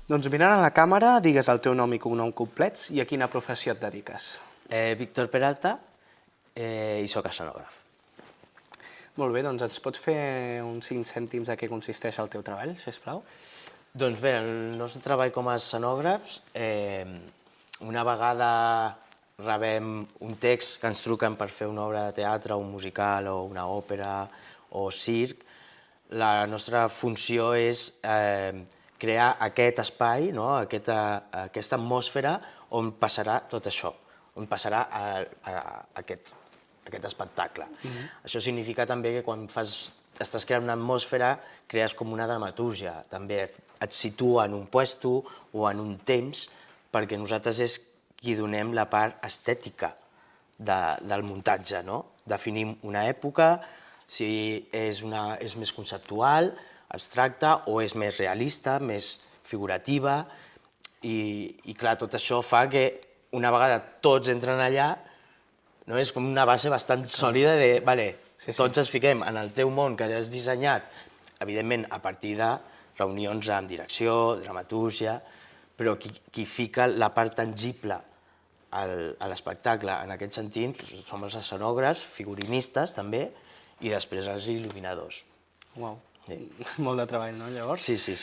Doncs mirant a la càmera, digues el teu nom i cognom complets i a quina professió et dediques. Víctor Peralta i soc escenògraf. Molt bé, doncs ens pots fer uns 5 cèntims de què consisteix el teu treball, sisplau? Doncs bé, el nostre treball com a escenògrafs, una vegada rebem un text que ens truquen per fer una obra de teatre, un musical o una òpera o circ, la nostra funció és crear aquest espai, aquesta atmosfera on passarà tot això, on passarà aquest espectacle. Això significa també que quan estàs creant una atmosfera, crees com una dramatúrgia. També et situa en un puesto o en un temps, perquè nosaltres és qui donem la part estètica del muntatge. Definim una època, si és més conceptual, abstracta, o és més realista, més figurativa, i clar, tot això fa que una vegada tots entren allà, és com una base bastant sòlida de, vale, tots ens fiquem en el teu món que has dissenyat, evidentment a partir de reunions amb direcció, dramatúrgia, però qui fica la part tangible a l'espectacle en aquest sentit som els escenògrafs, figurinistes també, i després els il·luminadors. Uau, molt de treball, no, llavors? Sí.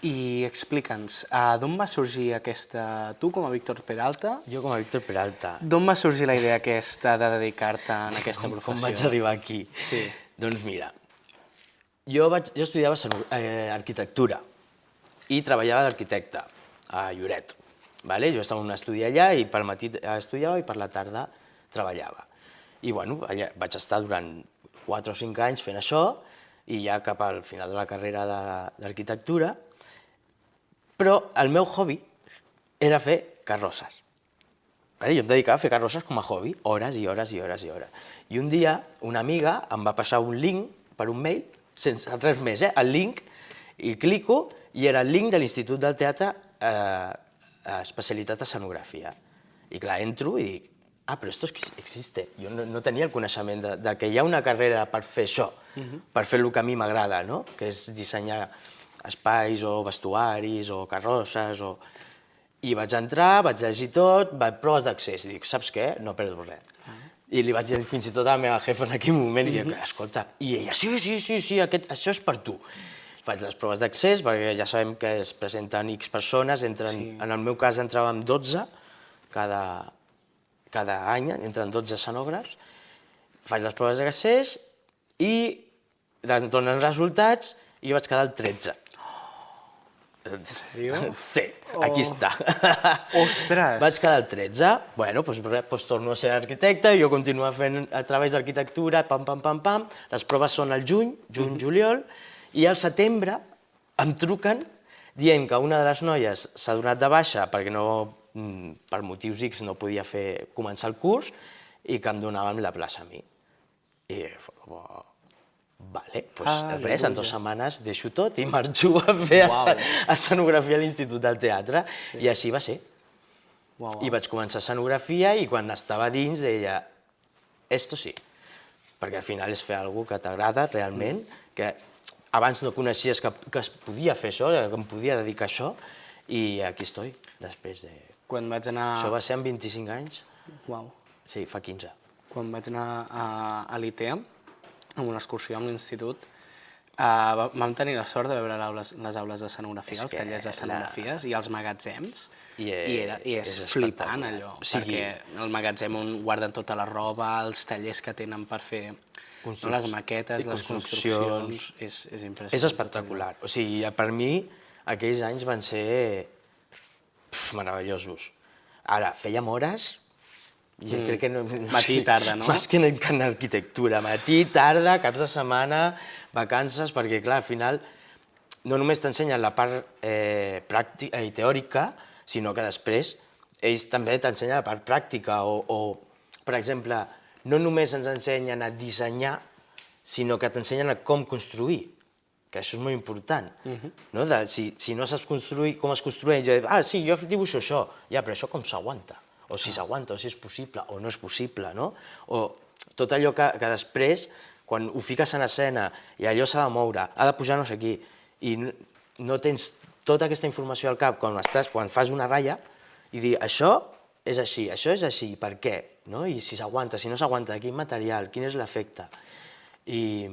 I explica'ns, d'on va sorgir aquesta... Tu com a Víctor Peralta? Jo com a Víctor Peralta. D'on va sorgir la idea aquesta de dedicar-te a aquesta professió? Com vaig arribar aquí? Sí. Doncs mira, jo estudiava arquitectura i treballava d'arquitecte a Lloret. Jo estava en un estudi allà i pel matí estudiava i per la tarda treballava. I vaig estar durant 4 o 5 anys fent això i ja cap al final de la carrera d'arquitectura, però el meu hobby era fer carrosses. Jo em dedicava a fer carrosses com a hobby, hores i hores i hores i hores. I un dia una amiga em va passar un link per un mail, sense res més, el link, i clico, i era el link de l'Institut del Teatre especialitat escenografia. I clar, entro i dic, però esto existe. Jo no tenia el coneixement de que hi ha una carrera per fer això, per fer el que a mi m'agrada, que és dissenyar espais o vestuaris o carrosses. I vaig entrar, vaig llegir tot, proves d'accés, i dic, saps què? No perdo res. I li vaig dir fins i tot a la meva jefa en aquell moment, i dic, escolta, i ella, sí, això és per tu. Faig les proves d'accés, perquè ja sabem que es presenten X persones, en el meu cas entràvem 12 cada any, entren 12 escenògrafs, faig les proves d'accés i donen resultats i jo vaig quedar el 13. En sèrio? Sí, aquí està. Ostres! Vaig quedar el 13, doncs torno a ser arquitecte, jo continuo fent treballs d'arquitectura, pam, les proves són al juny, juliol, i al setembre em truquen dient que una de les noies s'ha donat de baixa perquè per motius X no podia començar el curs i que em donaven la plaça a mi. I doncs res, en 2 setmanes deixo tot i marxo a fer escenografia a l'Institut del Teatre i així va ser. I vaig començar escenografia i quan estava dins deia, esto sí, perquè al final és fer alguna cosa que t'agrada realment, que abans no coneixies que es podia fer això, que em podia dedicar a això, i aquí estoy, després de... Quan vaig anar... Això va ser amb 25 anys. Uau. Sí, fa 15. Quan vaig anar a l'ITEA, amb una excursió amb l'institut, vam tenir la sort de veure les aules d'escenografia, els tallers d'escenografies i els magatzems, i és flipant allò, perquè el magatzem on guarden tota la roba, els tallers que tenen per fer les maquetes, les construccions, és impressionant. És espectacular. O sigui, per mi, aquells anys van ser meravellosos. Ara, fèiem hores, jo crec que... Matí i tarda, no? Més que en arquitectura. Matí, tarda, caps de setmana, vacances, perquè, clar, al final no només t'ensenyen la part pràctica i teòrica, sinó que després ells també t'ensenyen la part pràctica o, per exemple, no només ens ensenyen a dissenyar, sinó que t'ensenyen a com construir, que això és molt important. Si no saps construir, com es construeix, sí, jo dibuixo això, però això com s'aguanta? O si s'aguanta, o si és possible, o no és possible, no? O tot allò que després, quan ho fiques en escena, i allò s'ha de moure, ha de pujar no sé qui, i no tens tota aquesta informació al cap quan fas una ratlla i dir això és així, per què? I si s'aguanta, si no s'aguanta, quin material, quin és l'efecte. I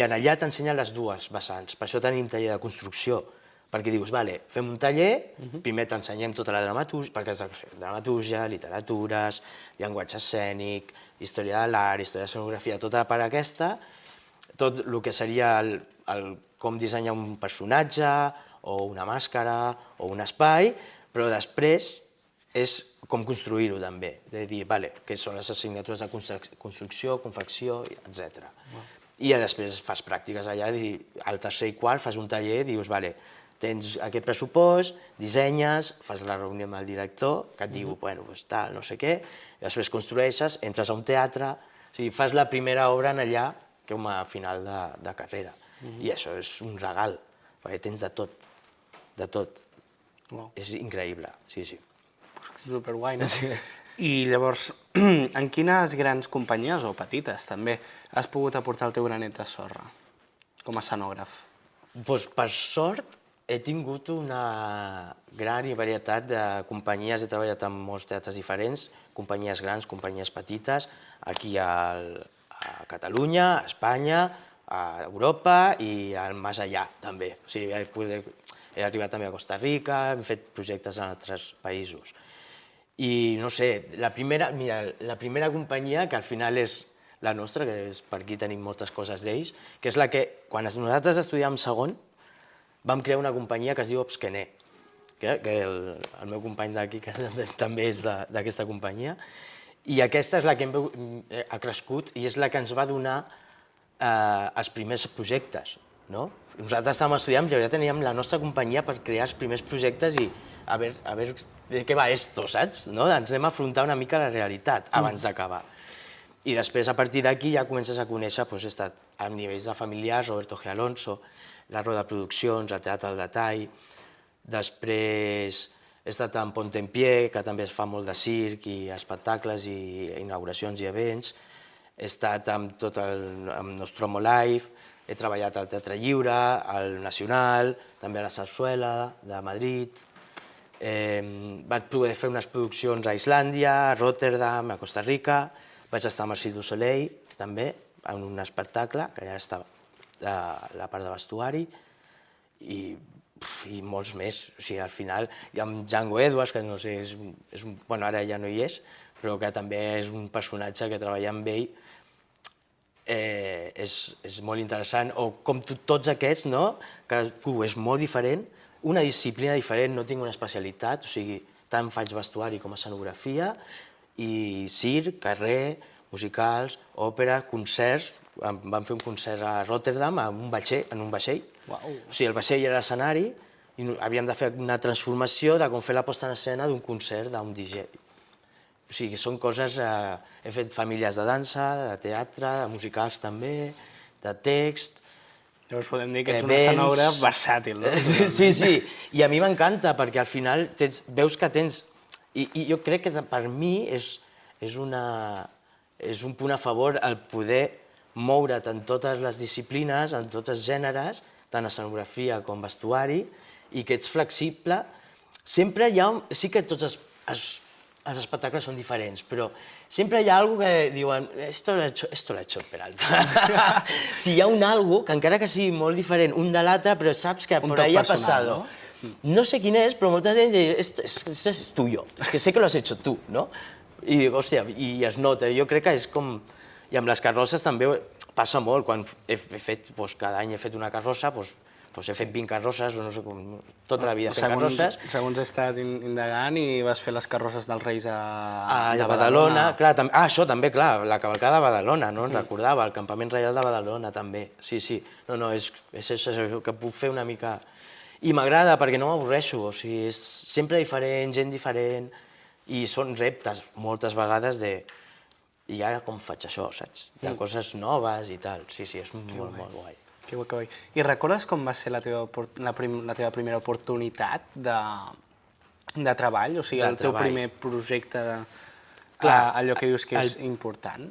en allà t'ensenyen les dues vessants, per això tenim taller de construcció, perquè dius, vale, fem un taller, primer t'ensenyem tota la dramatúrgia, perquè has de fer dramatúrgia, literatures, llenguatge escènic, història de l'art, història de l'escenografia, tota la part aquesta, tot el que seria com dissenyar un personatge, o una màscara, o un espai, però després és com construir-ho també, de dir, vale, què són les assignatures de construcció, confecció, etc. I després fas pràctiques allà, al tercer i quart fas un taller, dius, vale, tens aquest pressupost, dissenyes, fas la reunió amb el director, que et diu, bueno, doncs tal, no sé què, i després construeixes, entres a un teatre, o sigui, fas la primera obra en allà com a final de carrera. I això és un regal, perquè tens de tot, de tot. És increïble, sí, sí. Superguai, no? I llavors, en quines grans companyies, o petites també, has pogut aportar el teu granet de sorra com a escenògraf? Doncs per sort he tingut una gran varietat de companyies, he treballat en molts teatres diferents, companyies grans, companyies petites, aquí a Catalunya, a Espanya, a Europa i al més allà també. O sigui, he arribat també a Costa Rica, hem fet projectes en altres països. I no sé, la primera companyia, que al final és la nostra, que és per aquí tenim moltes coses d'ells, que és la que, quan nosaltres estudiàvem segon, vam crear una companyia que es diu Obsquené, que el meu company d'aquí que també és d'aquesta companyia, i aquesta és la que ha crescut i és la que ens va donar els primers projectes. Nosaltres estàvem estudiant, però ja teníem la nostra companyia per crear els primers projectes i a veure de què va esto, saps? Ens hem afrontat una mica la realitat abans d'acabar. I després, a partir d'aquí, ja comences a conèixer, he estat a nivells de familiars, Roberto G. Alonso, la Roda Produccions, el Teatre al Detall, després he estat en Pontempié, que també es fa molt de circ i espectacles i inauguracions i events, he estat amb Nostromo Live, he treballat al Teatre Lliure, al Nacional, també a la Sarsuela de Madrid, vaig poder fer unes produccions a Islàndia, a Rotterdam, a Costa Rica, vaig estar amb el Cirque du Soleil, també, en un espectacle, que ja estava la part de vestuari, i molts més. O sigui, al final, i amb Django Edwards, que no sé, ara ja no hi és, però que també és un personatge que treballa amb ell, és molt interessant. O com tots aquests, cadascú és molt diferent, una disciplina diferent, no tinc una especialitat, o sigui, tant faig vestuari com escenografia, i circ, carrer, musicals, òpera, concerts. Vam fer un concert a Rotterdam en un vaixell. O sigui, el vaixell era l'escenari i havíem de fer una transformació de com fer la posta en escena d'un concert d'un DJ. O sigui, són coses... He fet famílies de dansa, de teatre, de musicals també, de text... Llavors podem dir que ets un escenògraf versàtil, no? Sí, sí, i a mi m'encanta perquè al final veus que tens... I jo crec que per mi és un punt a favor el poder moure't en totes les disciplines, en tots els gèneres, tant escenografia com vestuari, i que ets flexible. Sempre hi ha... Sí que tots els espectacles són diferents, però sempre hi ha alguna cosa que diuen esto lo ha hecho Peralta. Si hi ha un algo que encara que sigui molt diferent un de l'altre, però saps que por ahí ha passado. No sé quin és, però molta gent diu, esto es tuyo, es que sé que lo has hecho tú, no? I dic, hòstia, i es nota. Jo crec que és com... I amb les carrosses també passa molt. Quan he fet, cada any he fet una carrossa, he fet 20 carrosses, o no sé com, tota la vida fent carrosses. Segons he estat indagant i vas fer les carrosses dels Reis a Badalona. Això també, clar, la cavalcada de Badalona, no? Em recordava, el Campament Reial de Badalona també. Sí, sí, no, és això que puc fer una mica... I m'agrada perquè no m'avorreixo, o sigui, és sempre diferent, gent diferent, i són reptes moltes vegades de... I ara com faig això, saps? De coses noves i tal. Sí, sí, és molt, molt guai. Que guai, que guai. I recordes com va ser la teva primera oportunitat de treball? O sigui, el teu primer projecte, allò que dius que és important?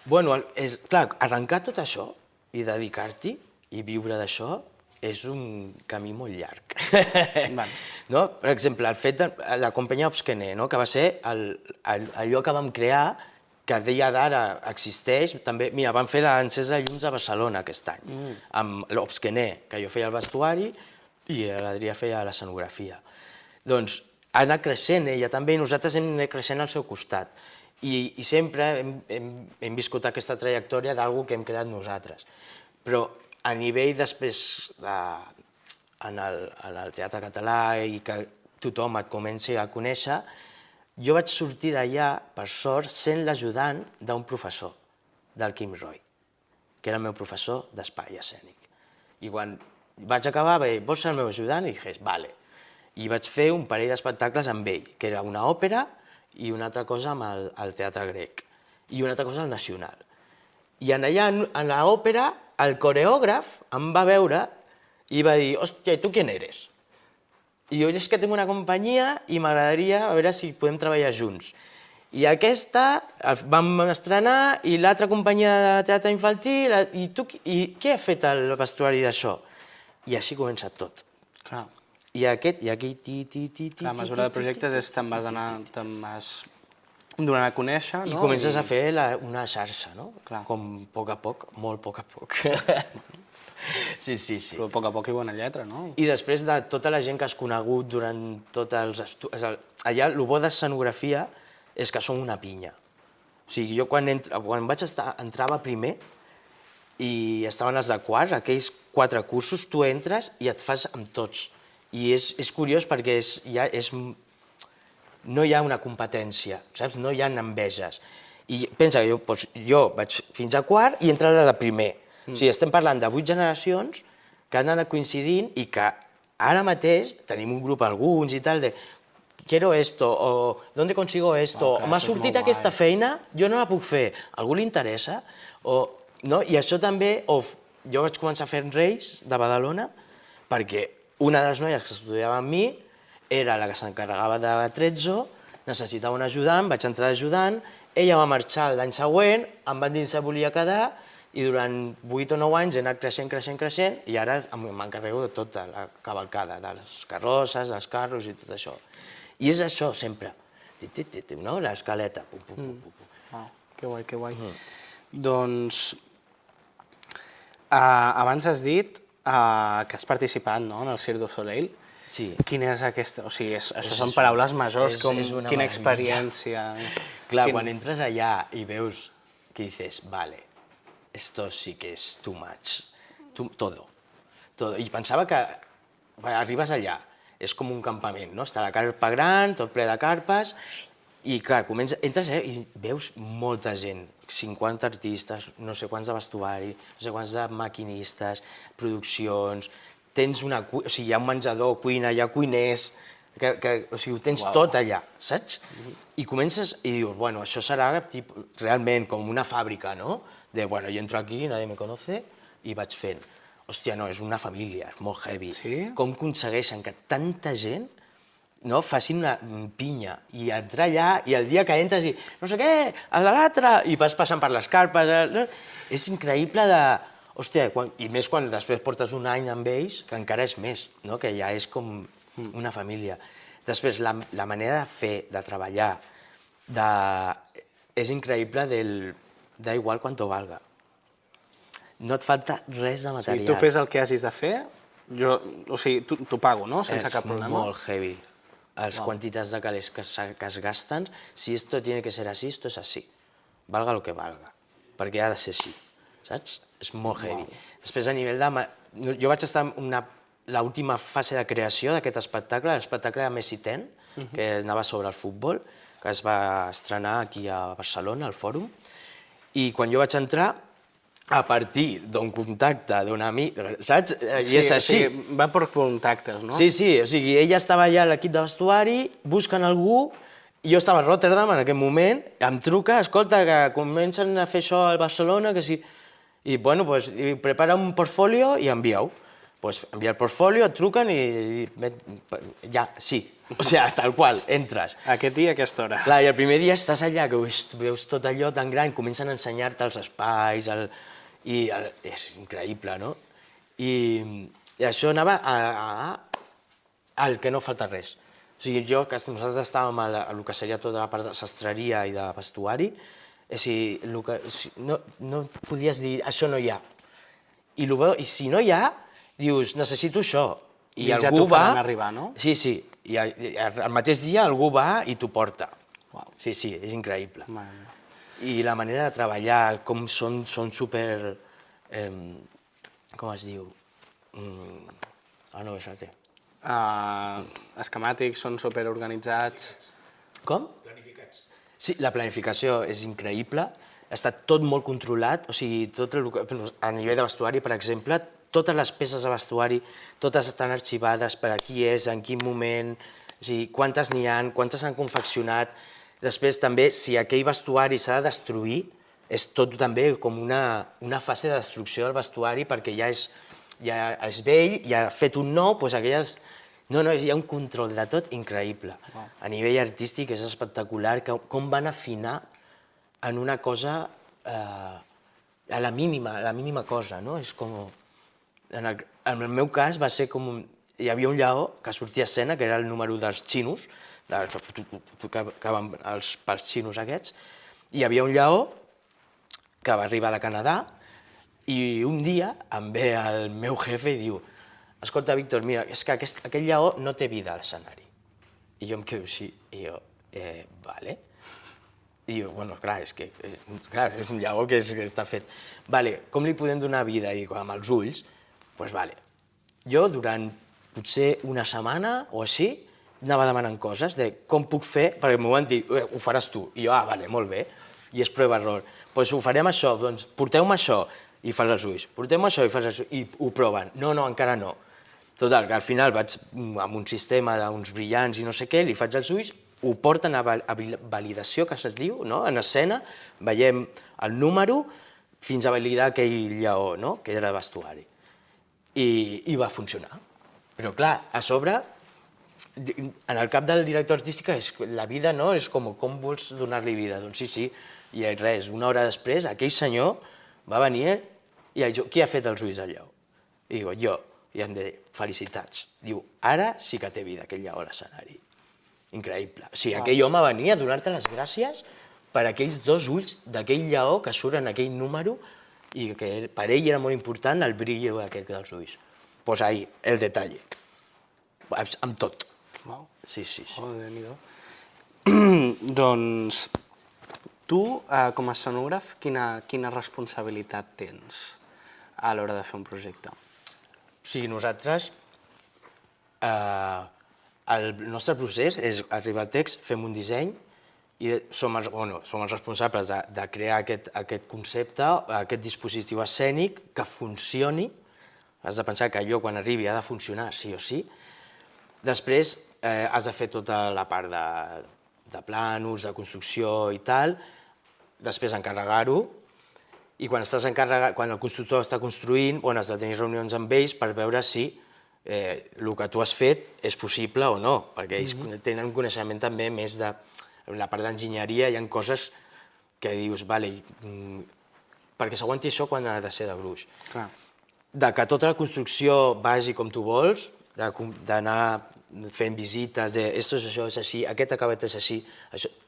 Bueno, clar, arrencar tot això i dedicar-t'hi i viure d'això és un camí molt llarg. Vale. No? Per exemple, el fet de la companyia Obsquené, no? Que va ser allò que vam crear, que a dia d'ara existeix, també, mira, vam fer l'encesa de llums a Barcelona aquest any, amb l'Obsquené, que jo feia el vestuari i l'Adrià feia l'escenografia. Doncs ha anat creixent ella també, i nosaltres hem anat creixent al seu costat. I sempre hem viscut aquesta trajectòria d'alguna que hem creat nosaltres. Però a nivell després en el teatre català i que tothom et comenci a conèixer, jo vaig sortir d'allà, per sort, sent l'ajudant d'un professor, del Quim Roy, que era el meu professor d'espai escènic. I quan vaig acabar, va dir, vols ser el meu ajudant? I digués, vale. I vaig fer un parell d'espectacles amb ell, que era una òpera i una altra cosa amb el teatre grec, i una altra cosa al Nacional. I allà, en l'òpera, el coreògraf em va veure i va dir, hòstia, tu quién eres? I jo, és que tinc una companyia i m'agradaria a veure si podem treballar junts. I aquesta vam estrenar, i l'altra companyia de teatre infantil, i què ha fet el vestuari d'això? I així comença tot. Clar. I aquí... La mesura de projectes és te'n vas donant a conèixer, no? I comences a fer una xarxa, no? Clar. Com a poc a poc, molt a poc a poc. Sí. Però a poc a poc i bona lletra, no? I després de tota la gent que has conegut durant tots els estudis... Allà, el bo d'escenografia és que són una pinya. O sigui, jo quan entrava primer i estaven els de quarts, aquells 4 cursos, tu entres i et fas amb tots. I és curiós perquè no hi ha una competència, saps? No hi ha enveges. I pensa que jo vaig fins a quart i entraré a primer. O sigui, estem parlant de 8 generacions que han anat coincidint i que ara mateix tenim un grup alguns i tal de quiero esto, o ¿dónde consigo esto? M'ha sortit aquesta feina, jo no la puc fer, a algú li interessa? I això també, jo vaig començar fent Reis de Badalona perquè una de les noies que estudiava amb mi era la que s'encarregava de Trezzo, necessitava un ajudant, vaig entrar d'ajudant, ella va marxar l'any següent, em van dir que volia quedar, i durant 8 o 9 anys he anat creixent, i ara m'encarrego de tota la cavalcada, de les carrosses, dels carros i tot això. I és això, sempre. No? L'escaleta. Que guai, que guai. Doncs, abans has dit que has participat en el Cirque du Soleil. Sí. Quina és aquesta... O sigui, això són paraules majors, com quina experiència... Clar, quan entres allà i veus que dices, vale, esto sí que és too much, todo. I pensava que arribes allà, és com un campament, no? Està la carpa gran, tot ple de carpes, i clar, entres i veus molta gent, 50 artistes, no sé quants de vestuari, no sé quants de maquinistes, produccions, tens o sigui, hi ha un menjador, cuina, hi ha cuiners, o sigui, ho tens tot allà, saps? I comences i dius, bueno, això serà realment com una fàbrica, no? De, bueno, jo entro aquí, nadie me conoce, i vaig fent. Hòstia, no, és una família, és molt heavy. Sí? Com aconsegueixen que tanta gent facin una pinya i entrar allà i el dia que entres i no sé què, el de l'altre, i vas passant per les carpes. És increïble de... Hòstia, i més quan després portes un any amb ells, que encara és més, que ja és com una família. Després, la manera de fer, de treballar, és increïble da igual quanto valga. No et falta res de material. Si tu fes el que hagis de fer, o sigui, t'ho pago, no? Sense cap problema. És molt heavy. Les quantitats de calés que es gasten, si esto tiene que ser así, esto es así. Valga lo que valga. Perquè ha de ser així, saps? És molt heavy. Després, a nivell de... Jo vaig estar en l'última fase de creació d'aquest espectacle, l'espectacle de Messi Ten, que anava sobre el futbol, que es va estrenar aquí a Barcelona, al Fòrum, i quan jo vaig entrar, a partir d'un contacte d'un amic, saps? I és així. Va per contactes, no? Sí, o sigui, ella estava allà a l'equip de vestuari, busquen algú, jo estava a Rotterdam en aquell moment, em truca, escolta, que comencen a fer això a Barcelona, que sí... I, bueno, doncs, prepara un portfolio i envia-ho. Doncs envia el portfolio, et truquen i... Ja, sí. O sigui, tal qual, entres. Aquest dia, a aquesta hora. Clar, i el primer dia estàs allà, que veus tot allò tan gran, comencen a ensenyar-te els espais, i és increïble, no? I I això anava al que no falta res. O sigui, nosaltres estàvem a el que seria tota la part de sastreria i de vestuari, no podies dir, això no hi ha. I si no hi ha, dius, necessito això. I ja t'ho faran arribar, no? Sí, sí. I al mateix dia algú va i t'ho porta. Sí, sí, és increïble. I la manera de treballar, com són super... com es diu? No, això-te. Esquemàtics, són superorganitzats. Com? Planificats. Sí, la planificació és increïble, està tot molt controlat, o sigui, a nivell de vestuari, per exemple, totes les peces de vestuari, totes estan arxivades per a qui és, en quin moment, o sigui, quantes n'hi ha, quantes s'han confeccionat. Després també, si aquell vestuari s'ha de destruir, és tot també com una fase de destrucció del vestuari perquè ja és vell, ja ha fet un nou, doncs aquelles... No, hi ha un control de tot increïble. A nivell artístic és espectacular com van afinar en una cosa, a la mínima cosa, no? És com... En el meu cas va ser com... Hi havia un lleó que sortia a escena, que era el número dels xinos, pels xinos aquests, i hi havia un lleó que va arribar de Canadà i un dia em ve el meu jefe i diu: escolta, Víctor, mira, és que aquest lleó no té vida a l'escenari. I jo em quedo així, i jo, vale. I jo, bueno, clar, és un lleó que està fet. Vale, com li podem donar vida? I amb els ulls, doncs vale. Jo durant potser una setmana o així anava demanant coses de com puc fer, perquè m'ho van dir, ho faràs tu. I jo, vale, molt bé, i és prova-error. Doncs ho farem això, doncs porteu-me això, i fas els ulls. Porteu-me això i fas els ulls, i ho proven. No, encara no. Total, que al final vaig amb un sistema d'uns brillants i no sé què, li faig els ulls, ho porten a validació, que se't diu, en escena, veiem el número fins a validar aquell lleó, que era vestuari. I va funcionar. Però clar, a sobre, en el cap del director artístic, la vida és com vols donar-li vida. Doncs sí, i res, una hora després, aquell senyor va venir i jo, qui ha fet els ulls al lleó? I dic, jo. I em deia, felicitats. Diu, ara sí que té vida aquell lleó a l'escenari. Increïble. O sigui, aquell home venia a donar-te les gràcies per aquells 2 ulls d'aquell lleó que surt en aquell número i que per ell era molt important el brillo aquest dels ulls. Doncs ahí, el detall. Amb tot. Sí. Oh, Déu-n'hi-do. Doncs, tu, com a escenògraf, quina responsabilitat tens a l'hora de fer un projecte? O sigui, nosaltres, el nostre procés és arribar al text, fem un disseny i som els responsables de crear aquest concepte, aquest dispositiu escènic que funcioni. Has de pensar que allò quan arribi ha de funcionar sí o sí. Després has de fer tota la part de plànols, de construcció i tal, després encarregar-ho, i quan el constructor està construint, has de tenir reunions amb ells per veure si el que tu has fet és possible o no, perquè ells tenen un coneixement també més de la part d'enginyeria, hi ha coses que dius, vale, perquè s'aguanti això quan ha de ser de gruix. Que tota la construcció vagi com tu vols, d'anar fent visites, esto és això, és així, aquest acabat és així,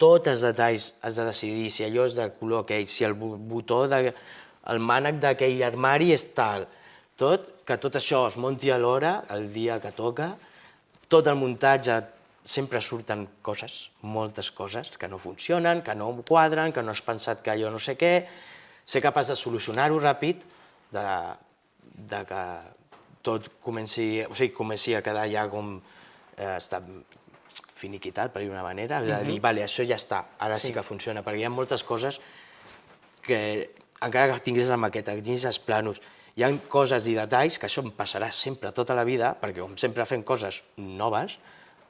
tots els detalls has de decidir si allò és del color aquell, si el botó, el mànec d'aquell armari és tal, que tot això es munti alhora, el dia que toca, tot el muntatge, sempre surten coses, moltes coses, que no funcionen, que no quadren, que no has pensat que allò no sé què, ser capaç de solucionar-ho ràpid, de que tot comenci a quedar ja com està finiquitat, per dir d'una manera, de dir, vale, això ja està, ara sí que funciona, perquè hi ha moltes coses que, encara que tinguis la maqueta, que tinguis els plànols, hi ha coses i detalls, que això em passarà sempre, tota la vida, perquè com sempre fem coses noves,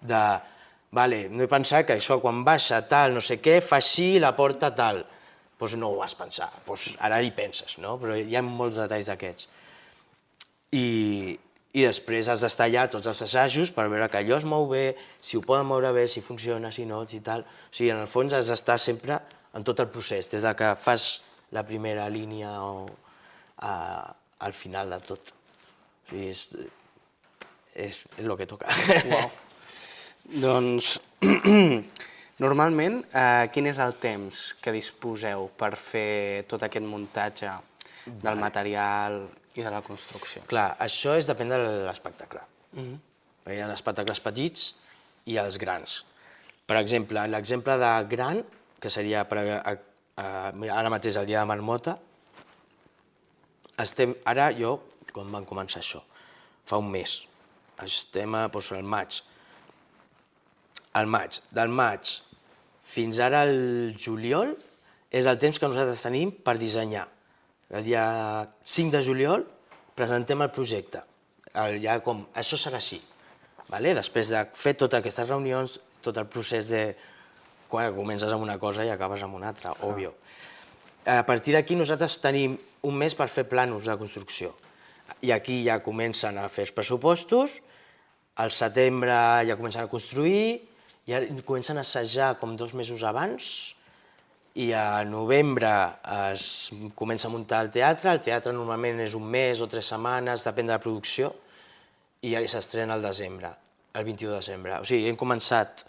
vale, no he pensat que això quan baixa tal, no sé què, fa així, la porta tal, doncs no ho vas pensar, ara hi penses, no? Però hi ha molts detalls d'aquests. I després has d'estar allà tots els assajos per veure que allò es mou bé, si ho poden moure bé, si funciona, si no, si tal. O sigui, en el fons has d'estar sempre en tot el procés, des que fas la primera línia al final de tot. O sigui, és el que toca. Uau. Doncs, normalment, quin és el temps que disposeu per fer tot aquest muntatge del material i de la construcció? Clar, això depèn de l'espectacle. Hi ha espectacles petits i els grans. Per exemple, l'exemple de gran, que seria ara mateix el dia de Marmota, ara quan vam començar això? Fa un mes. Estem al maig. Del maig fins ara al juliol és el temps que nosaltres tenim per dissenyar. El dia 5 de juliol presentem el projecte. Això serà així. Després de fer totes aquestes reunions, tot el procés de quan comences amb una cosa i acabes amb una altra, òbvio. A partir d'aquí nosaltres tenim un mes per fer plànols de construcció. I aquí ja comencen a fer els pressupostos, al setembre ja comencen a construir, ja comencen a assajar com 2 mesos abans, i a novembre es comença a muntar el teatre normalment és un mes o 3 setmanes, depèn de la producció, i ja s'estrena al desembre, el 21 de desembre. O sigui, hem començat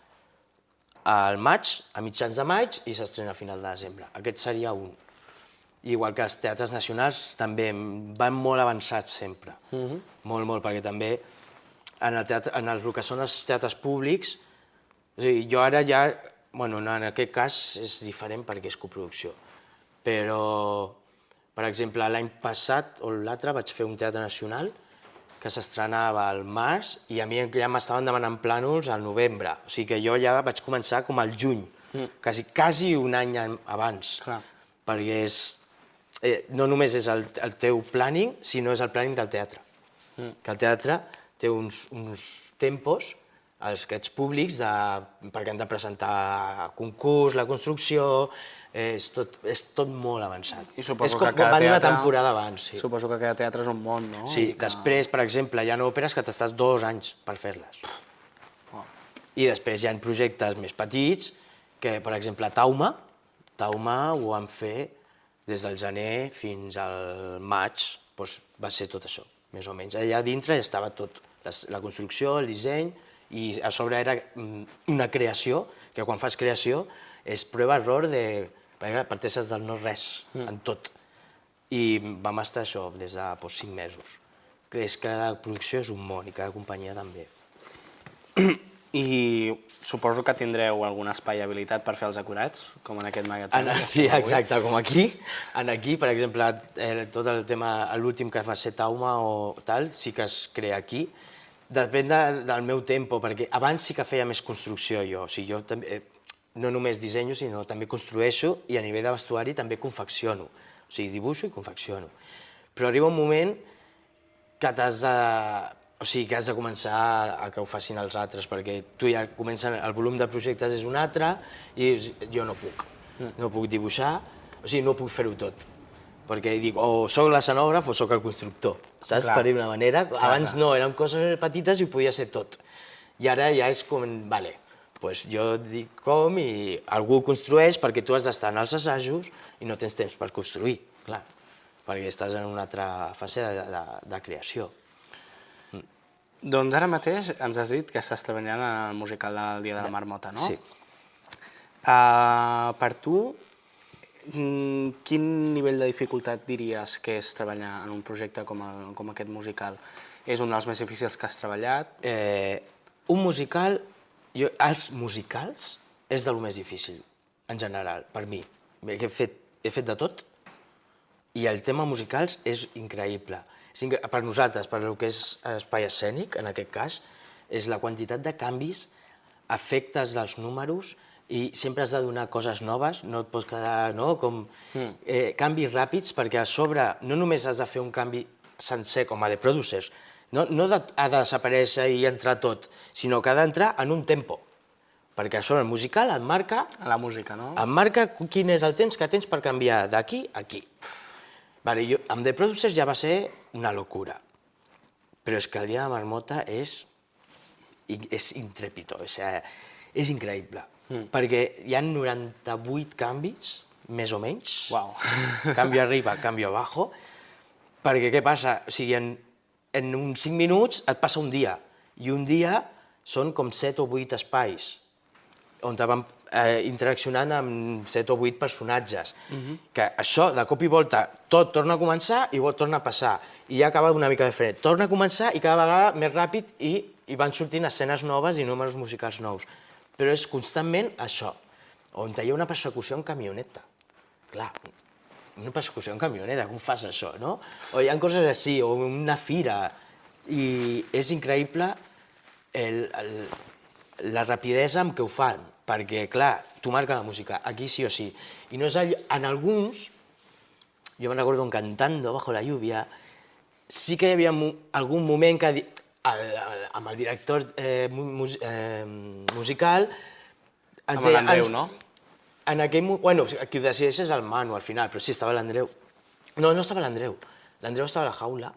al maig, a mitjans de maig, i s'estrena a final de desembre. Aquest seria un. Igual que els teatres nacionals també van molt avançats sempre, molt, perquè també en el que són els teatres públics, jo ara ja, en aquest cas és diferent perquè és coproducció, però, per exemple, l'any passat o l'altre vaig fer un teatre nacional que s'estrenava al març i a mi ja m'estaven demanant plànols al novembre, o sigui que jo ja vaig començar com al juny, quasi un any abans, perquè no només és el teu planning, sinó és el planning del teatre. Que el teatre té uns tempos, els aquests públics, perquè han de presentar a concurs, la construcció, és tot molt avançat. És com van una temporada abans. Suposo que cada teatre és un món, no? Sí, després, per exemple, hi ha òperes que t'estàs 2 anys per fer-les. I després hi ha projectes més petits, que, per exemple, Tauma ho van fer des del gener fins al maig, va ser tot això, més o menys. Allà dintre estava tot, la construcció, el disseny, i a sobre era una creació, que quan fas creació és prova-error perquè parteixes del no-res, en tot. I vam estar això des de 5 mesos. Cada producció és un món i cada companyia també. I suposo que tindreu algun espai habilitat per fer els acurats, com en aquest magatzem. Sí, exacte, com aquí. Aquí, per exemple, tot el tema, l'últim que va ser Tauma o tal, sí que es crea aquí. Depèn del meu tempo, perquè abans sí que feia més construcció jo. O sigui, jo no només dissenyo, sinó també construeixo i a nivell de vestuari també confecciono. O sigui, dibuixo i confecciono. Però arriba un moment que has de començar a que ho facin els altres, perquè tu ja comencen, el volum de projectes és un altre i jo no puc. No puc dibuixar, o sigui, no puc fer-ho tot. Perquè dic, o soc l'escenògraf o soc el constructor, saps? Per dir-ho d'una manera. Abans no, eren coses petites i ho podia ser tot. I ara ja és com, vale, jo dic com i algú construeix perquè tu has d'estar en els assajos i no tens temps per construir, clar, perquè estàs en una altra fase de creació. Doncs ara mateix ens has dit que estàs treballant en el musical del Dia de la Marmota, no? Sí. Per tu, quin nivell de dificultat diries que és treballar en un projecte com aquest musical? És un dels més difícils que has treballat? Un musical, els musicals és del més difícil, en general, per mi. He fet de tot i el tema musicals és increïble. Per nosaltres, per el que és espai escènic, en aquest cas, és la quantitat de canvis, efectes dels números, i sempre has de donar coses noves, no et pots quedar com canvis ràpids, perquè a sobre no només has de fer un canvi sencer com a de producers, no ha de desaparèixer i entrar tot, sinó que ha d'entrar en un tempo, perquè a sobre el musical et marca... La música, no? Et marca quin és el temps que tens per canviar d'aquí a aquí. Amb The Producers ja va ser una locura, però és que el Dia de Marmota és intrèpido, és increïble, perquè hi ha 98 canvis, més o menys, canvi arriba, canvi abajo, perquè què passa? O sigui, en uns 5 minuts et passa un dia, I un dia són com 7 o 8 espais, on vam interaccionant amb 7 o 8 personatges. Que això, de cop i volta, tot torna a començar i torna a passar. I ja acaba una mica diferent. Torna a començar i cada vegada més ràpid i van sortint escenes noves i números musicals nous. Però és constantment això, on hi ha una persecució en camioneta. Clar, una persecució en camioneta, com fas això, no? O hi ha coses així, o una fira. I és increïble la rapidesa amb què ho fan, perquè, clar, tu marca la música, aquí sí o sí. I no és allò, en alguns, jo me'n recordo Cantando bajo la lluvia, sí que hi havia algun moment que amb el director musical... Amb l'Andreu, no? En aquell moment, bueno, qui ho decideix és el Manu al final, però sí, estava l'Andreu. No, no estava l'Andreu. L'Andreu estava a la jaula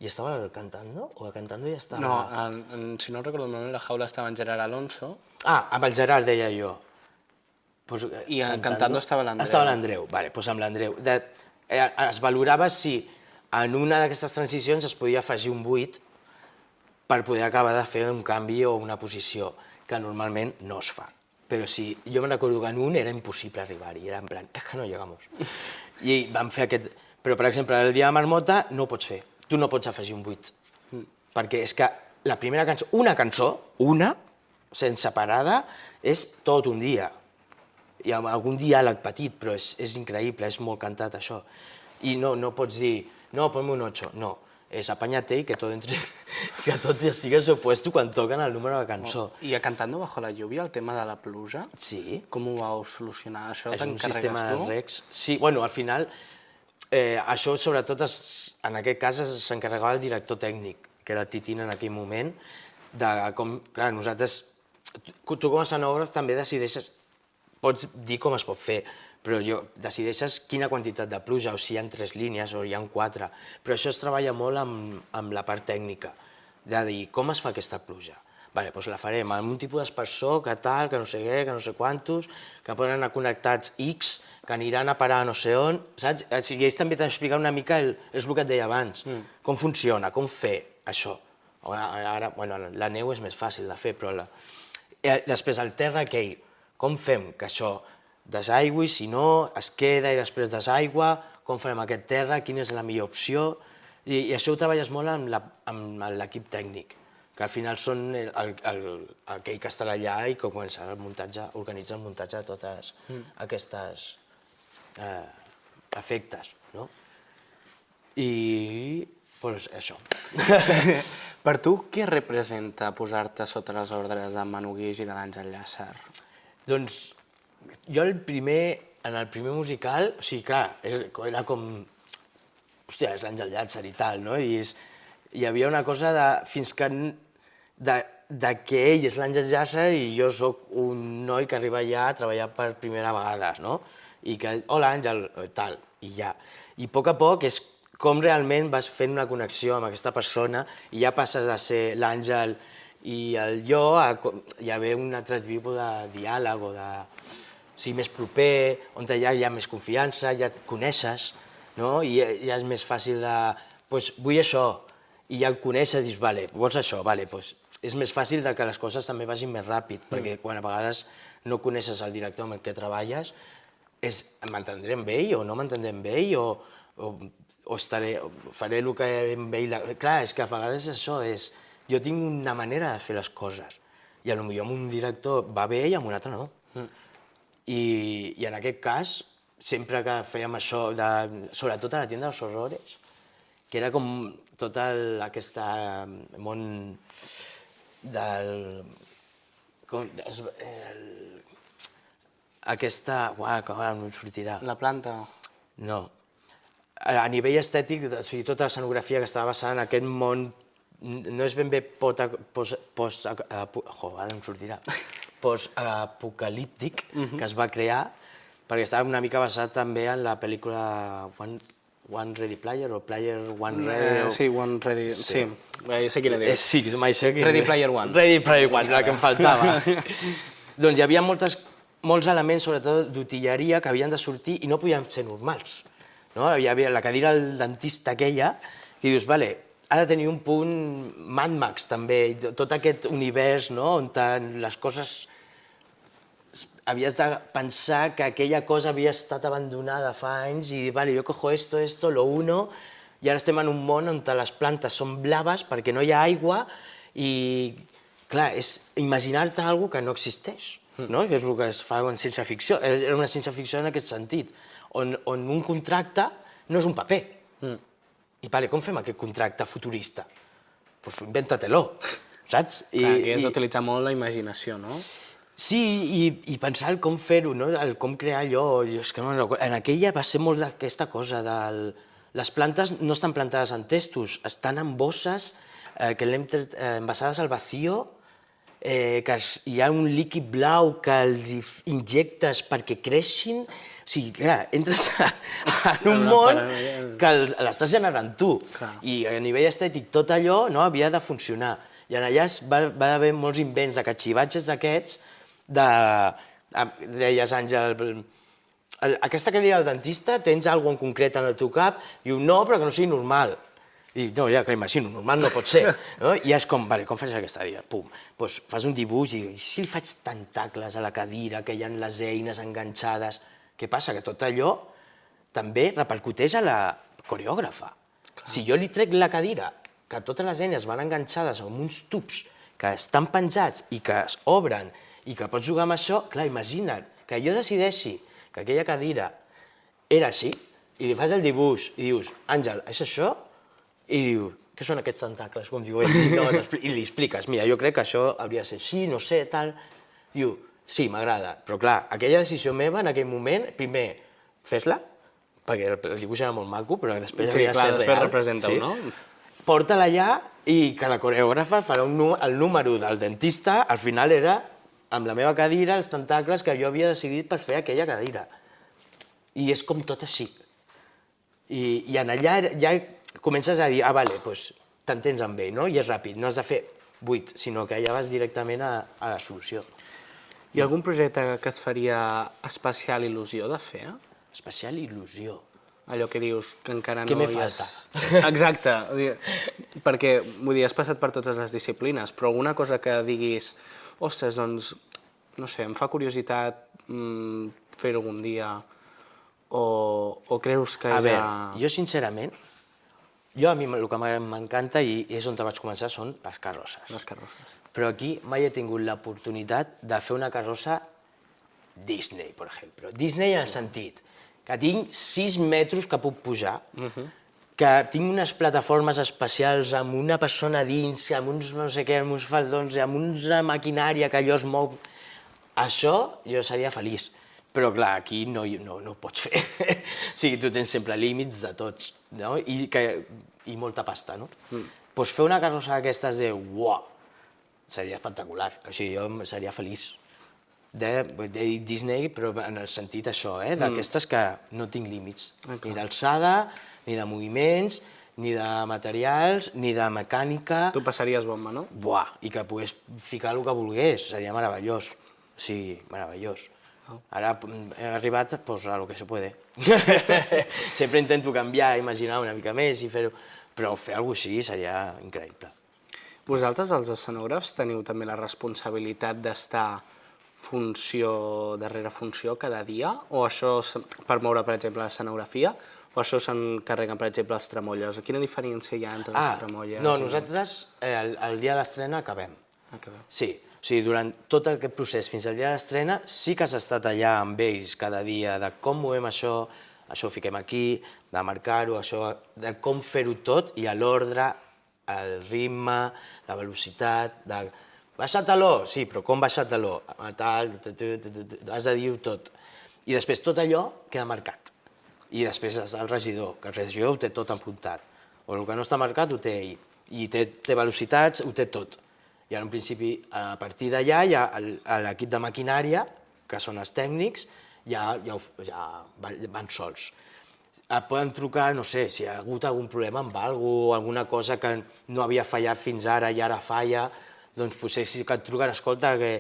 i estava Cantando, o Cantando ja estava... No, si no recordo malament, la jaula estava en Gerard Alonso. Ah, amb el Gerard, deia jo. I Cantando estava l'Andreu. Estava l'Andreu, vale, doncs amb l'Andreu. Es valorava si en una d'aquestes transicions es podia afegir un buit per poder acabar de fer un canvi o una posició, que normalment no es fa. Però sí, jo me'n recordo que en un era impossible arribar-hi, era en plan, és que no llegamos. I vam fer aquest... Però, per exemple, el dia de Marmota no ho pots fer, tu no pots afegir un buit, perquè és que la primera cançó, una, sense parada, és tot un dia. Hi ha algun diàleg petit, però és increïble, és molt cantat, això. I no pots dir, no, ponme un 8, no. És apáñate i que tot estigués opuesto quan toquen el número de la cançó. I a Cantando bajo la lluvia, el tema de la pluja, com ho vau solucionar? Això t'encarregues tu? És un sistema de regs. Sí, bueno, al final, això sobretot en aquest cas s'encarregava el director tècnic, que era el Titín en aquell moment, de com, clar, nosaltres, tu com a escenògraf també decideixes, pots dir com es pot fer, però decideixes quina quantitat de pluja, o si hi ha 3 línies o hi ha 4, però això es treballa molt amb la part tècnica, de dir com es fa aquesta pluja. Doncs la farem amb un tipus d'espersor, que tal, que no sé què, que no sé quantos, que poden anar connectats X, que aniran a parar no sé on, saps? O sigui, ells també t'expliquen una mica, és el que et deia abans, com funciona, com fer això. Ara, la neu és més fàcil de fer, però després el terra aquell, com fem que això desaigüi, si no, es queda i després desaigua, com farem aquest terra, quina és la millor opció, i això ho treballes molt amb l'equip tècnic, que al final són aquell que estarà allà i que comença el muntatge, organitza el muntatge de totes aquestes efectes, no? I, doncs, això. Per tu, què representa posar-te sota les ordres de Manu Guix i de l'Àngel Llàcer? Doncs, jo en el primer musical, o sigui, clar, era com... Hòstia, és l'Àngel Llàcer i tal, no? I hi havia una cosa de... fins que... de que ell és l'Àngel Llàcer i jo sóc un noi que arriba allà a treballar per primera vegada, no? I que, hola Àngel, tal, i ja. I a poc és com realment vas fent una connexió amb aquesta persona i ja passes de ser l'Àngel i el jo a hi haver un altre tipus de diàleg o de... sigui més proper, on ja hi ha més confiança, ja et coneixes, no? I ja és més fàcil de... Doncs vull això, i ja el coneixes i dius, vale, vols això, vale, doncs és més fàcil que les coses també vagin més ràpid, perquè quan a vegades no coneixes el director amb el que treballes, és m'entendré amb ell o no m'entendré amb ell o faré el que amb ell... Clar, és que a vegades això és... Jo tinc una manera de fer les coses i potser amb un director va bé i amb un altre no. I en aquest cas, sempre que fèiem això, sobretot a la tienda dels horrores, que era com tot aquest món del... aquesta... Uau, que ara no em sortirà. La planta? No. A nivell estètic, o sigui, tota l'escenografia que estava basada en aquest món, no és ben bé ara em sortirà, post-apocalíptic que es va crear, perquè estava una mica basat també en la pel·lícula One Ready Player o Player One Ready... Sí, One Ready... Sí, sé qui la dius. Sí, mai sé qui... Ready Player One. Ready Player One, la que em faltava. Doncs hi havia molts elements, sobretot d'utilleria, que havien de sortir i no podien ser normals. Hi havia la cadira del dentista aquella, que dius, vale, ha de tenir un punt Mad Max, també, tot aquest univers, no?, on les coses... Havies de pensar que aquella cosa havia estat abandonada fa anys i dir, vale, jo cojo esto, lo uno, i ara estem en un món on les plantes són blaves perquè no hi ha aigua i, clar, és imaginar-te alguna que no existeix, no? Que és el que es fa en ciència-ficció. Era una ciència-ficció en aquest sentit, on un contracte no és un paper. I, vale, com fem aquest contracte futurista? Doncs inventa-te-lo, saps? Clar, aquí has d'utilitzar molt la imaginació, no? Sí, i pensar com fer-ho, no? Com crear allò. És que en aquella va ser molt d'aquesta cosa. Les plantes no estan plantades en testos, estan en bosses que l'hem envasades al vacío, que hi ha un líquid blau que els injectes perquè creixin. O sigui, clar, entres en un món que l'estàs generant tu. I a nivell estètic tot allò havia de funcionar. I allà va haver molts invents de catxivatges d'aquests, deies, Àngel, aquesta cadira del dentista, tens alguna cosa en concret en el teu cap? Diu, no, però que no sigui normal. I no, ja que imagino, normal no pot ser. I és com, vale, com faig aquesta cadira? Pum, doncs fas un dibuix i si li faig tentacles a la cadira, que hi ha les eines enganxades, què passa? Que tot allò també repercuteix a la coreògrafa. Si jo li trec la cadira, que totes les eines van enganxades amb uns tubs que estan penjats i que es obren i que pots jugar amb això, clar, imagina't que jo decideixi que aquella cadira era així i li fas el dibuix i dius, Àngel, és això? I diu, què són aquests tentacles? Com diu ell, i li expliques, mira, jo crec que això hauria de ser així, no sé, tal. Diu, sí, m'agrada, però clar, aquella decisió meva en aquell moment, primer, fes-la, perquè el dibuix era molt maco, però després havia de ser real. Sí, clar, després representa-ho, no? Porta-la allà i que la coreògrafa farà el número del dentista, al final era amb la meva cadira, els tentacles que jo havia decidit per fer aquella cadira. I és com tot així. I en allà ja comences a dir, vale, doncs t'entens amb ell, no? I és ràpid, no has de fer 8, sinó que ja vas directament a la solució. Hi ha algun projecte que et faria especial il·lusió de fer? Especial il·lusió. Allò que dius que encara no Què me havies... falta? Exacte, perquè, vull dir, has passat per totes les disciplines, però alguna cosa que diguis, ostres, doncs, no sé, em fa curiositat fer-ho algun dia, o creus que ja... A veure, jo sincerament, a mi el que m'encanta i és on vaig començar són les carrosses. Les carrosses. Però aquí mai he tingut l'oportunitat de fer una carrossa Disney, per exemple. Disney en el sentit que tinc 6 metres que puc pujar, que tinc unes plataformes especials amb una persona dins, amb uns no sé què, amb uns faldons, amb una maquinària que allò es mou. Això jo seria feliç. Però, clar, aquí no ho pots fer. O sigui, tu tens sempre límits de tots, no? I molta pasta, no? Doncs fer una carrossa d'aquestes de uau, seria espectacular. Així jo seria feliç. De Disney, però en el sentit això, d'aquestes que no tinc límits. Ni d'alçada, ni de moviments, ni de materials, ni de mecànica. Tu passaries bomba, no? Buah, i que pogués ficar el que volgués, seria meravellós. Sí, meravellós. Ara he arribat pues, a lo que se puede. Sempre intento canviar, imaginar una mica més i fer-ho, però fer alguna cosa així seria increïble. Vosaltres, els escenògrafs, teniu també la responsabilitat d'estar funció darrere funció cada dia? O això, per moure, per exemple, l'escenografia? O això s'encarreguen, per exemple, els tremolles? Quina diferència hi ha entre els tremolles? No, nosaltres el dia de l'estrena acabem. Sí. O sigui, durant tot aquest procés fins al dia de l'estrena sí que has estat allà amb ells cada dia, de com movem això ho fiquem aquí, de marcar-ho, de com fer-ho tot i a l'ordre, el ritme, la velocitat, de baixar taló, sí, però com baixar taló? Has de dir-ho tot. I després tot allò queda marcat. I després has el regidor, que el regidor ho té tot apuntat. O el que no està marcat ho té ell. I té velocitats, ho té tot. I en principi, a partir d'allà, ja l'equip de maquinària, que són els tècnics, ja van sols. Et poden trucar, no sé, si hi ha hagut algun problema amb alguna cosa que no havia fallat fins ara i ara falla, doncs potser sí que et truquen, escolta, que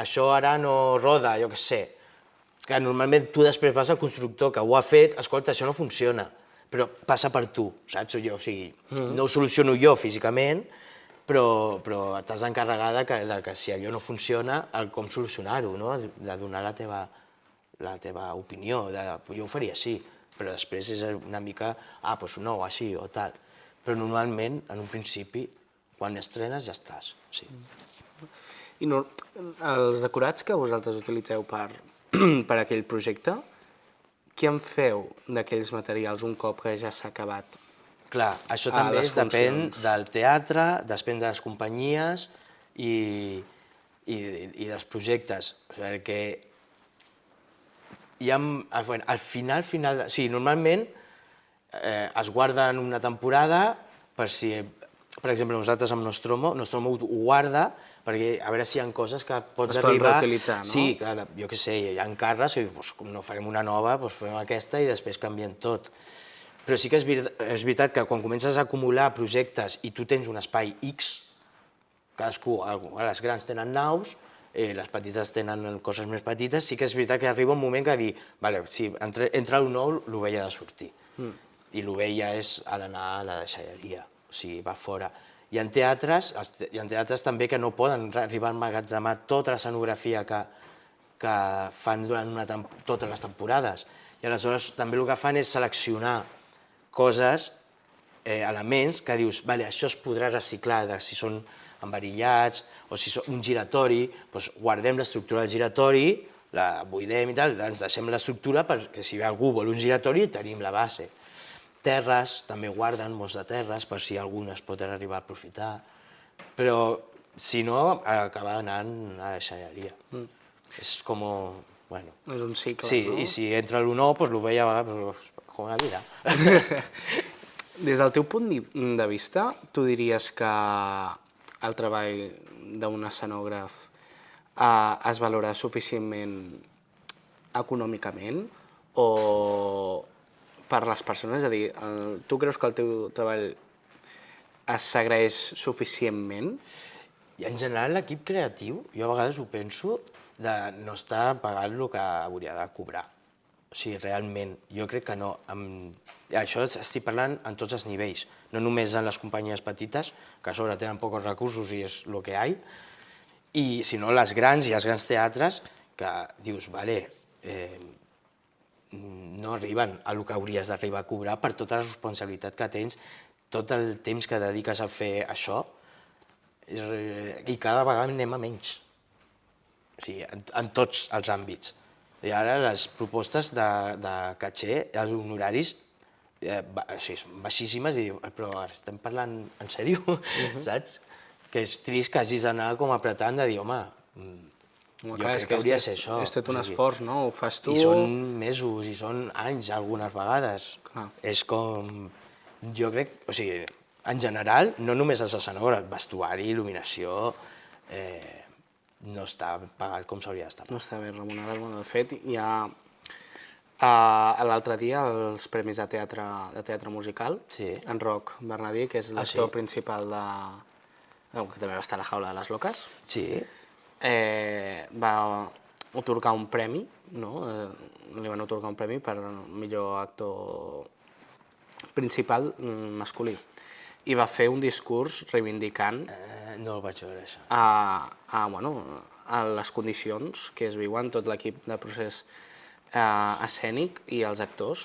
això ara no roda, jo què sé. Que normalment tu després vas al constructor que ho ha fet, escolta, això no funciona, però passa per tu, saps? O sigui, no ho soluciono jo físicament, però t'has d'encarregar que si allò no funciona, com solucionar-ho, no? De donar la teva opinió, jo ho faria així, però després és una mica, doncs no, o així, o tal. Però normalment, en un principi, quan estrenes ja estàs, sí. I els decorats que vosaltres utilitzeu per aquell projecte, què en feu d'aquells materials un cop que ja s'ha acabat? Clar, això també depèn del teatre, depèn de les companyies i dels projectes, perquè al final, o sigui, normalment es guarden una temporada per si, per exemple, nosaltres amb Nostromo ho guarda perquè a veure si hi ha coses que pots arribar... Es poden reutilitzar, no? Sí, jo què sé, hi ha carres, com no farem una nova, farem aquesta i després canviem tot. Però sí que és veritat que quan comences a acumular projectes i tu tens un espai X, cadascú, les grans tenen naus, les petites tenen coses més petites, sí que és veritat que arriba un moment que dir, si entra el nou, l'ovella ha de sortir. I l'ovella ha d'anar a la deixalleria, o sigui, va fora. Hi ha teatres també que no poden arribar a emmagatzemar tota l'escenografia que fan durant totes les temporades. I aleshores també el que fan és seleccionar coses, elements que dius, això es podrà reciclar, si són envarillats o si són un giratori, doncs guardem l'estructura del giratori, la buidem i tal, ens deixem l'estructura perquè si algú vol un giratori tenim la base. Terres, també guarden molts de terres per si algun es pot arribar a aprofitar, però si no acaba anant a deixalleria. És com, bueno... És un cicle, sí, no? I si entra l'uno, doncs l'ovella va com la vida. Des del teu punt de vista, tu diries que el treball d'un escenògraf es valora suficientment econòmicament o per les persones? És a dir, tu creus que el teu treball es s'agraeix suficientment? I en general l'equip creatiu, jo a vegades ho penso, de no estar pagant el que hauria de cobrar. O sigui, realment, jo crec que no. Això estic parlant en tots els nivells, no només en les companyies petites, que a sobre tenen pocs recursos i és el que hi ha, sinó les grans i els grans teatres que dius, no arriben a el que hauries d'arribar a cobrar per tota la responsabilitat que tens, tot el temps que dediques a fer això, i cada vegada anem a menys. O sigui, en tots els àmbits. I ara les propostes de caché, els honoraris, són baixíssimes, però ara estem parlant en sèrio, saps? Que és trist que hagis d'anar com apretant de dir, home, jo crec que hauria de ser això. És tot un esforç, no? Ho fas tu... I són mesos, i són anys, algunes vegades. És com... Jo crec... O sigui, en general, no només els escenògrafs, vestuari, il·luminació... no està pagat com s'hauria d'estar pagat. No està ben remunerat. De fet, hi ha l'altre dia els Premis de Teatre Musical, en Roc Bernadí, que és l'actor principal que també va estar a la Jaula de les Loques, va atorgar un premi, li van atorgar un premi per millor actor principal masculí. I va fer un discurs reivindicant no el vaig veure, això. A les condicions que es viuen, tot l'equip de procés escènic i els actors,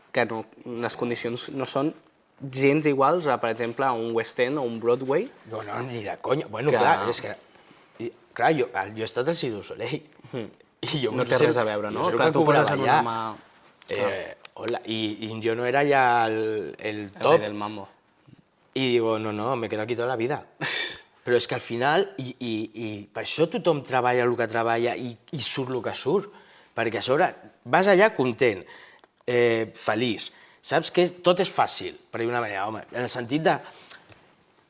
que les condicions no són gens iguals a, per exemple, a un West End o un Broadway. No, ni de conya. Bueno, clar, és que... Clar, jo he estat al Cirque du Soleil. No té res a veure, no? Clar, tu poses en una mà... I jo no era ja el top. El rei del mambo. I digo, no, me quedo aquí tota la vida. Però és que al final, i per això tothom treballa el que treballa i surt el que surt, perquè a sobre vas allà content, feliç, saps que tot és fàcil, per dir-ho d'una manera, home, en el sentit de...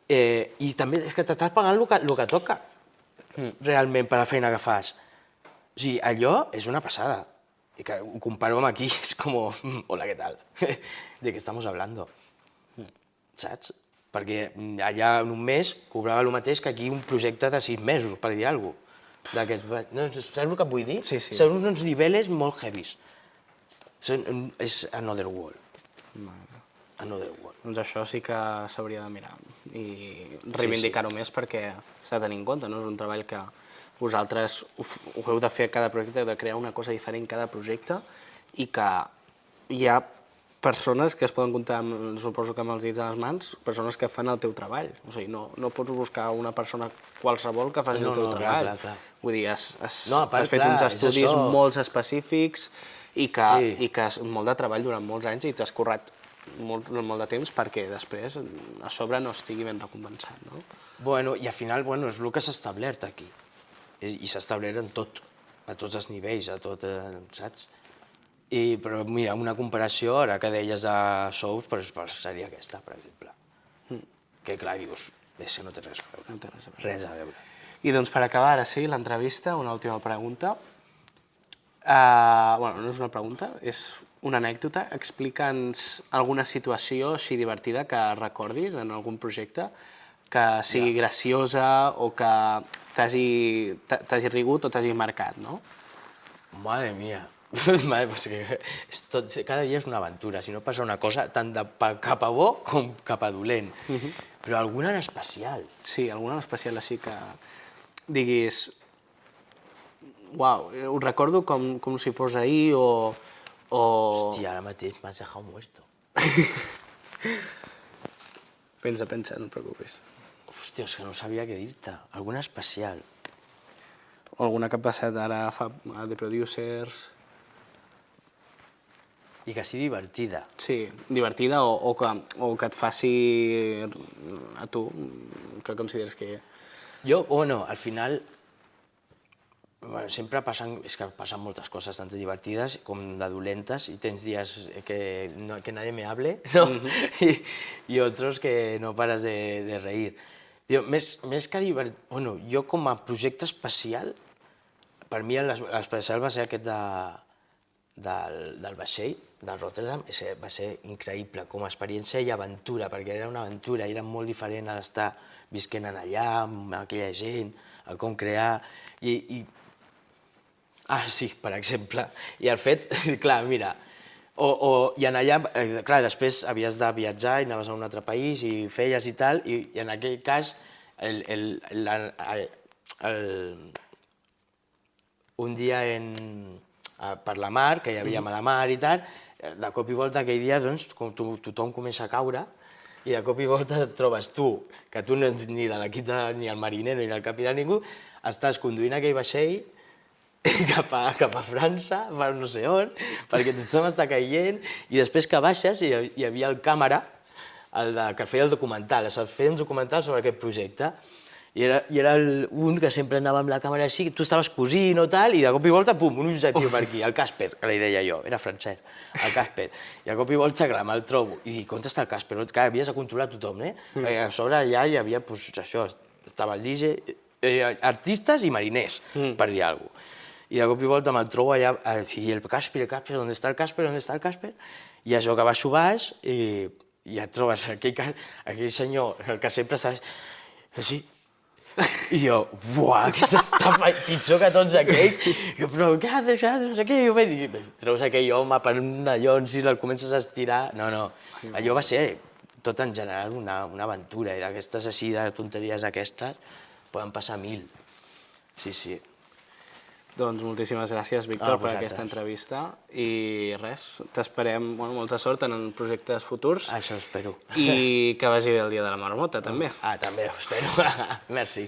I també és que t'estàs pagant el que toca, realment, per la feina que fas. O sigui, allò és una passada. I que ho comparo amb aquí, és com, hola, què tal? ¿De qué estamos hablando? Saps? Perquè allà en un mes cobrava el mateix que aquí un projecte de 6 mesos, per dir alguna cosa. Saps el que et vull dir? Sí. Són uns nivells molt heavies. És another world. Another World. Doncs això sí que s'hauria de mirar i reivindicar-ho més perquè s'ha de tenir en compte, no? És un treball que vosaltres ho heu de fer a cada projecte, de crear una cosa diferent cada projecte i que hi ha persones que es poden comptar, suposo que amb els dits a les mans, persones que fan el teu treball. O sigui, no pots buscar una persona qualsevol que faci el teu treball. Clar. Vull dir, has clar, fet uns estudis molt específics i que és molt de treball durant molts anys i t'has currat molt de temps perquè després a sobre no estigui ben recompensat, no? Bueno, i al final, és el que s'ha establert aquí. I s'ha establert en tot, a tots els nivells, saps? Però mira, una comparació, ara que deies de sous, seria aquesta, per exemple. Que clar, dius, és que no té res a veure. No té res a veure. Res a veure. I doncs per acabar, ara sí, l'entrevista, una última pregunta. No és una pregunta, és una anècdota. Explica'ns alguna situació així divertida que recordis en algun projecte, que sigui graciosa o que t'hagi rigut o t'hagi marcat, no? Madre mía. Pues que cada dia és una aventura, si no passa una cosa tant cap a bo com cap a dolent. Però alguna en especial. Sí, alguna en especial així que diguis uau, ho recordo com si fos ahir o... Hòstia, ara mateix m'has deixat muerto. Pensa, no et preocupis. Hòstia, és que no sabia què dir-te. Alguna especial. O alguna que ha passat ara a The Producers... I que sigui divertida. Sí, divertida o que et faci a tu, que consideres que... Jo, al final, sempre passen moltes coses, tant de divertides com de dolentes, i tens dies que nadie me hable, no? I otros que no pares de reír. Més que divertit... Jo com a projecte especial, per mi l'especial va ser aquest del vaixell, del Rotterdam, va ser increïble com a experiència i aventura, perquè era una aventura, era molt diferent a l'estar visquent allà, amb aquella gent, el com crear, sí, per exemple, i el fet, clar, mira, i en allà, clar, després havies de viatjar i anaves a un altre país i feies i tal, i en aquell cas, un dia per la mar, que hi havia a la mar i tal, de cop i volta aquell dia tothom comença a caure i de cop i volta et trobes tu, que tu no ets ni de l'equip ni el marinero ni el capità ningú, estàs conduint aquell vaixell cap a França, per no sé on, perquè tothom està caient i després que baixes hi havia el càmera que feia el documental, es feia un documental sobre aquest projecte. I era un que sempre anava amb la càmera així, tu estaves cosint o tal, i de cop i volta, pum, un objectiu per aquí, el Casper, que li deia jo, era francès, el Casper. I de cop i volta, clar, me'l trobo, i dic, on està el Casper? Clar, havies de controlar tothom, Perquè a sobre allà hi havia, això, estava el DJ, artistes i mariners, per dir alguna cosa. I de cop i volta me'l trobo allà, i el Casper, on està el Casper, on està el Casper? I això que baixo baix, i ja et trobes aquell senyor, el que sempre està així, i jo, buah, aquest està pitjor que tots aquells, però què haces, no sé què, i treus aquell home per un allons i el comences a estirar, no, allò va ser tot en general una aventura, i d'aquestes així de tonteries aquestes poden passar 1000, sí. Doncs moltíssimes gràcies, Víctor, per aquesta entrevista i res, t'esperem molta sort en projectes futurs. Això espero. I que vagi bé el dia de la marmota, també. També ho espero. Merci.